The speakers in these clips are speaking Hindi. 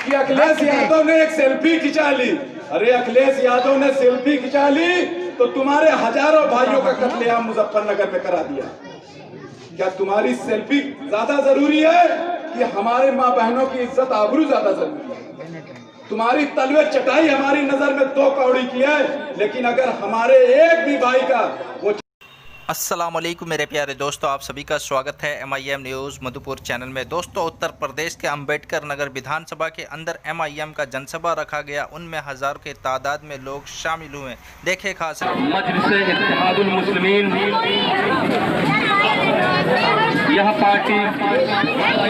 कि अखिलेश यादव ने एक सेल्फी खिंचा ली। अरे अखिलेश यादव ने सेल्फी खिंचा ली तो तुम्हारे हजारों भाइयों का कत्लेआम मुजफ्फरनगर में करा दिया। क्या तुम्हारी सेल्फी ज्यादा जरूरी है कि हमारे माँ बहनों की इज्जत आबरू ज्यादा जरूरी है? तुम्हारी तलवे चटाई हमारी नजर में 2 कौड़ी की है, लेकिन अगर हमारे एक भी भाई का वो। अस्सलाम वालेकुम मेरे प्यारे दोस्तों, आप सभी का स्वागत है MIM न्यूज़ मधुपुर चैनल में। दोस्तों, उत्तर प्रदेश के अंबेडकर नगर विधानसभा के अंदर MIM का जनसभा रखा गया। उनमें हज़ारों के तादाद में लोग शामिल हुए। देखे खास मजलिस इत्तेहादुल मुस्लिमीन, यह पार्टी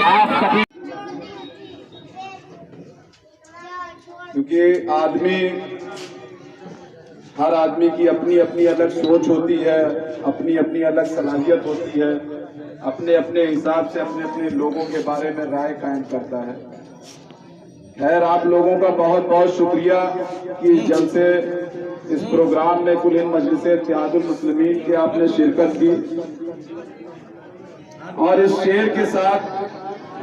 आप सभी, क्योंकि हर आदमी की अपनी अपनी अलग सोच होती है, अपनी अपनी अलग सलाहियत होती है, अपने अपने हिसाब से अपने अपने लोगों के बारे में राय कायम करता है। खैर, आप लोगों का बहुत बहुत शुक्रिया कि इस जलसे, इस प्रोग्राम में कुल हिंद मजलिस इत्तेहादुल मुस्लिमीन के आपने शिरकत की। और इस शेर के साथ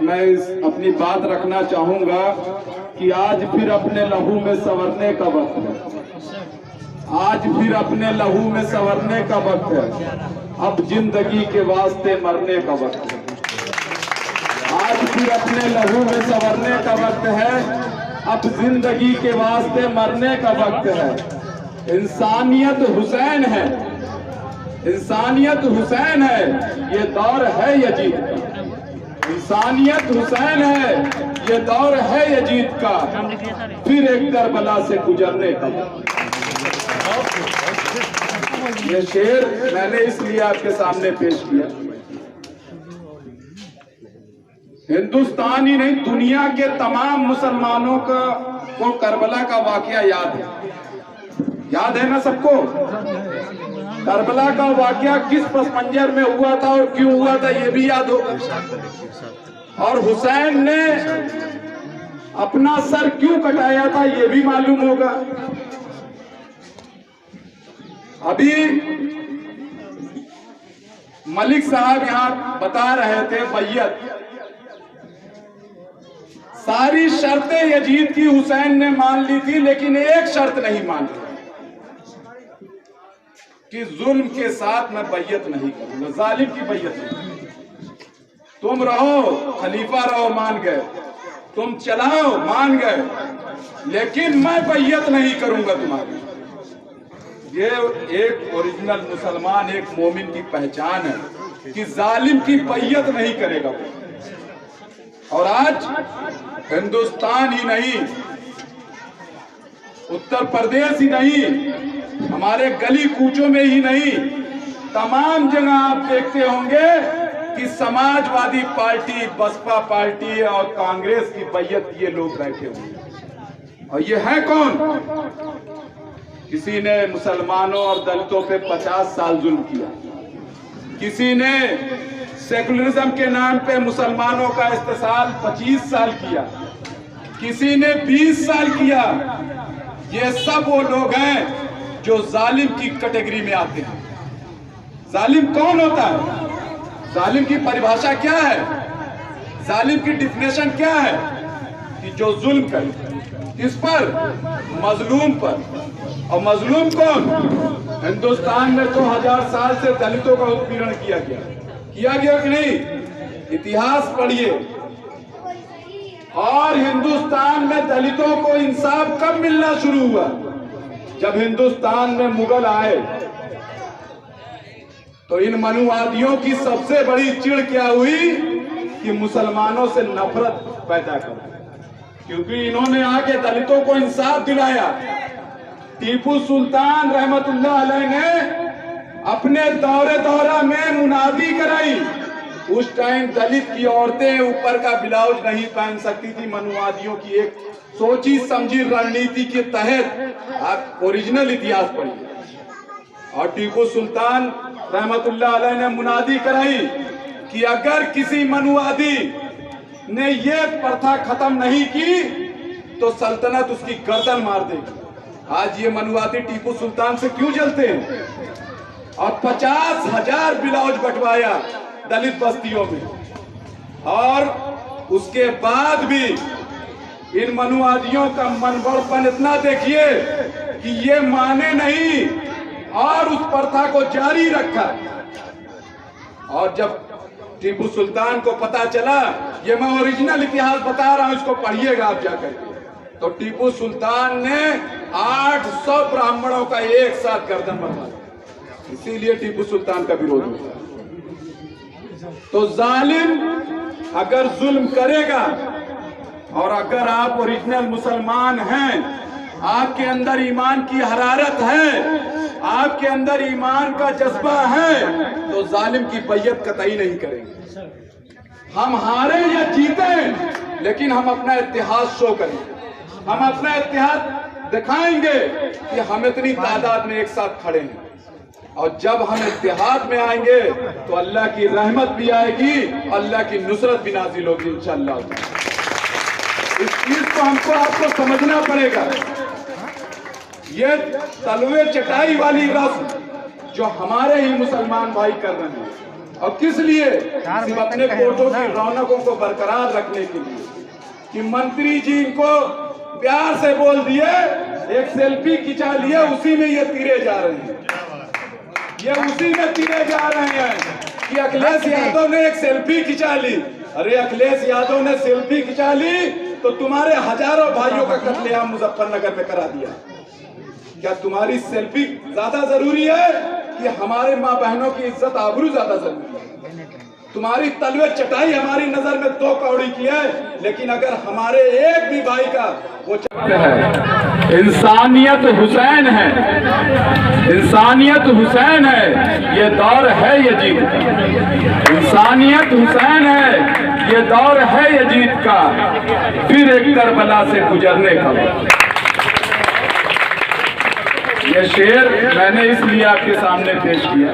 मैं अपनी बात रखना चाहूंगा कि आज फिर अपने लहू में संवरने का वक्त है। आज फिर अपने लहू में संवरने का वक्त है। अब जिंदगी के वास्ते मरने का वक्त है। आज फिर अपने लहू में संवरने का वक्त है। अब जिंदगी के वास्ते मरने का वक्त है। इंसानियत हुसैन है, इंसानियत हुसैन है, ये दौर है यजीद का। इंसानियत हुसैन है, ये दौर है यजीद का। फिर एक करबला से गुजरने का वक्त। ये शेर मैंने इसलिए आपके सामने पेश किया। हिंदुस्तान ही नहीं, दुनिया के तमाम मुसलमानों को करबला का वाकया याद है ना सबको? करबला का वाकया किस पस मंजर में हुआ था और क्यों हुआ था, ये भी याद होगा। और हुसैन ने अपना सर क्यों कटाया था, ये भी मालूम होगा। अभी मलिक साहब यहां बता रहे थे बैयत, सारी शर्तें यजीद की हुसैन ने मान ली थी, लेकिन एक शर्त नहीं मान ली कि जुल्म के साथ मैं बैयत नहीं करूंगा, जालिम की बैयत नहीं। तुम रहो खलीफा रहो, मान गए, तुम चलाओ, मान गए, लेकिन मैं बैयत नहीं करूंगा तुम्हारी। ये एक ओरिजिनल मुसलमान, एक मोमिन की पहचान है कि जालिम की बैयत नहीं करेगा। और आज हिंदुस्तान ही नहीं, उत्तर प्रदेश ही नहीं, हमारे गली कूचों में ही नहीं, तमाम जगह आप देखते होंगे कि समाजवादी पार्टी, बसपा पार्टी और कांग्रेस की बैयत ये लोग बैठे हुए हैं। और ये है कौन? किसी ने मुसलमानों और दलितों पे 50 साल जुल्म किया, किसी ने सेकुलरिज्म के नाम पे मुसलमानों का इस्तेसाल 25 साल किया, किसी ने 20 साल किया। ये सब वो लोग हैं जो जालिम की कैटेगरी में आते हैं। जालिम कौन होता है? जालिम की परिभाषा क्या है? जालिम की डिफिनेशन क्या है? कि जो जुल्म करे, किस पर? मजलूम पर। और मजलूम कौन? हिंदुस्तान में 2000 साल से दलितों का उत्पीड़न किया गया कि नहीं? इतिहास पढ़िए। और हिंदुस्तान में दलितों को इंसाफ कब मिलना शुरू हुआ? जब हिंदुस्तान में मुगल आए। तो इन मनुवादियों की सबसे बड़ी चिढ़ क्या हुई कि मुसलमानों से नफरत पैदा कर, क्योंकि इन्होंने आके दलितों को इंसाफ दिलाया। टीपू सुल्तान रहमतुल्लाह अलैह ने अपने दौरा में मुनादी कराई। उस टाइम दलित की औरतें ऊपर का ब्लाउज नहीं पहन सकती थी। मनुवादियों की एक सोची समझी रणनीति के तहत आप ओरिजिनल इतिहास पढ़िए। और टीपू सुल्तान रहमतुल्लाह अलैह ने मुनादी कराई कि अगर किसी मनुवादी ने ये प्रथा खत्म नहीं की तो सल्तनत उसकी गर्दन मार देगी। आज ये मनुवादी टीपू सुल्तान से क्यों जलते हैं? और 50,000 ब्लाउज बंटवाया दलित बस्तियों में। और उसके बाद भी इन मनुवादियों का मनबड़पन इतना देखिए कि ये माने नहीं और उस प्रथा को जारी रखा। और जब टीपू सुल्तान को पता चला, ये मैं ओरिजिनल इतिहास बता रहा हूं, इसको पढ़िएगा आप जाकर, तो टीपू सुल्तान ने 800 ब्राह्मणों का एक साथ गर्दन बनवा दिया। इसीलिए टीपू सुल्तान का विरोध हुआ। तो जालिम अगर जुल्म करेगा और अगर आप ओरिजिनल मुसलमान हैं, आपके अंदर ईमान की हरारत है, आपके अंदर ईमान का जज्बा है, तो जालिम की बैयत कतई नहीं करेंगे। हम हारे या जीते, लेकिन हम अपना इतिहास शो करेंगे। हम अपना इतिहास दिखाएंगे कि हम इतनी तादाद में एक साथ खड़े हैं। और जब हम इत्तेहाद में आएंगे तो अल्लाह की रहमत भी आएगी, अल्लाह की नुसरत भी नाजिल होगी इंशाअल्लाह। इस चीज को हमको आपको समझना पड़ेगा। ये तलवे चटाई वाली रस्म जो हमारे ही मुसलमान भाई कर रहे हैं, और किस लिए? सिर्फ अपने कोटों की रौनकों को बरकरार रखने के लिए कि मंत्री जी को प्यार से बोल दिए, एक सेल्फी खिंचा लिए, उसी में ये तीरे जा रहे हैं। ये उसी में तीरे जा रहे हैं कि अखिलेश यादव ने एक सेल्फी खिंचा ली। अरे अखिलेश यादव ने सेल्फी खिंचा ली तो तुम्हारे हजारों भाइयों का कत्लेआम मुजफ्फरनगर में करा दिया। क्या तुम्हारी सेल्फी ज्यादा जरूरी है कि हमारे माँ बहनों की इज्जत आबरू ज्यादा जरूरी है? तुम्हारी तलवे चटाई हमारी नजर में 2 कौड़ी की है, लेकिन अगर हमारे एक भी भाई का वो है, इंसानियत हुसैन है, इंसानियत हुसैन है, ये दौर है यजीद का। इंसानियत हुसैन है, ये दौर है यजीद का, फिर एक करबला से गुजरने का। ये शेर मैंने इसलिए आपके सामने पेश किया